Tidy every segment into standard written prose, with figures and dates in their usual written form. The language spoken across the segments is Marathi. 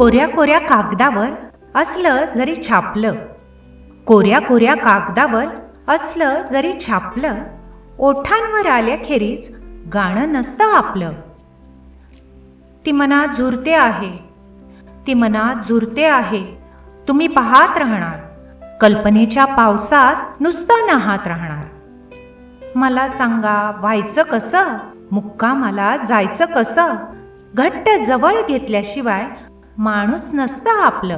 कोऱ्या कोऱ्या कागदावर असलं जरी छापलं, कोऱ्या कोऱ्या कागदावर असलं जरी छापलं, ओठांवर आल्याखेरीज गाणं नसतं आपलं. ती मनात झुरते आहे, ती मनात झुरते आहे, तुम्ही पाहत राहणार, कल्पनेच्या पावसात नुसतं नाहत राहणार. मला सांगा व्हायचं कसं, मुक्कामाला जायचं कसं, घट्ट जवळ घेतल्याशिवाय माणूस नसतं आपलं,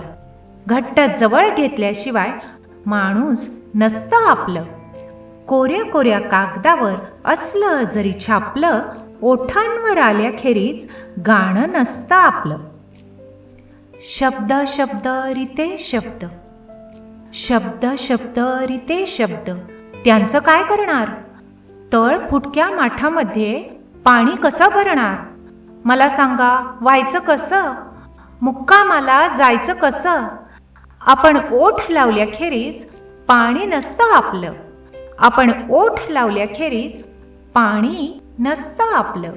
घट्ट जवळ घेतल्याशिवाय माणूस नसतं आपलं. कोऱ्या कोऱ्या कागदावर असलं जरी छापलं, ओठांवर आल्याखेरीज गाणं नसतं आपलं. शब्द शब्द रिते शब्द, शब्द शब्द रिते शब्द, त्यांचं काय करणार? तळ फुटक्या माठामध्ये पाणी कसं भरणार? मला सांगा व्हायचं कसं, मुक्कामाला जायचं कसं? आपण ओठ लावल्याखेरीज पाणी नसतं आपलं, आपण ओठ लावल्याखेरीज पाणी नसतं आपलं.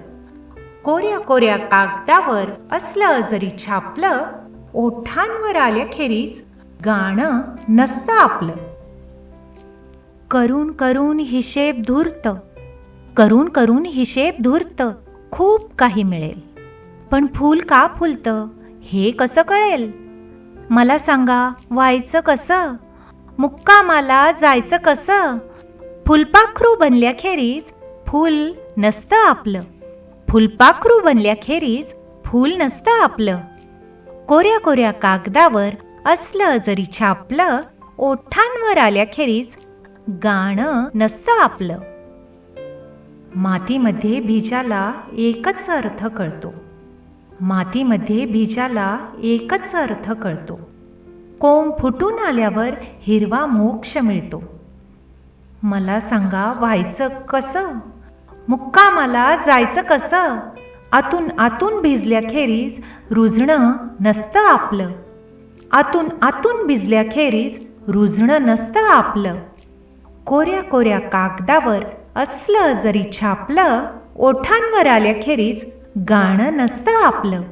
कोऱ्या कोऱ्या कागदावर असलं जरी छापलं, ओठांवर आल्याखेरीज गाणं नसतं आपलं. करून करून हिशेब धूर्त, करून करून हिशेब धूर्त, खूप काही मिळेल, पण फूल का फुलतं हे कसं कळेल? मला सांगा व्हायचं कसं, मुक्कामाला जायचं कसं? फुलपाखरू बनल्याखेरीज फूल नसतं आपलं, फुलपाखरू बनल्याखेरीज फूल नसतं आपलं. कोऱ्या कोऱ्या कागदावर असलं जरी छापलं, ओठांवर आल्याखेरीज गाणं नसतं आपलं. मातीमध्ये बीजाला एकच अर्थ कळतो, मातीमध्ये बीजाला एकच अर्थ कळतो, कोंब फुटून आल्यावर हिरवा मोक्ष मिळतो. मला सांगा व्हायचं कसं, मुक्कामाला जायचं कसं? आतून आतून भिजल्याखेरीज रुजणं नसतं आपलं, आतून आतून भिजल्याखेरीज रुजणं नसतं आपलं. कोऱ्या कोऱ्या कागदावर असलं जरी छापलं, ओठांवर आल्याखेरीज गाणं नसतं आपलं,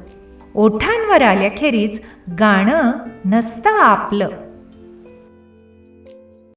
ओठांवर आल्याखेरीज गाणं नसतं आपलं.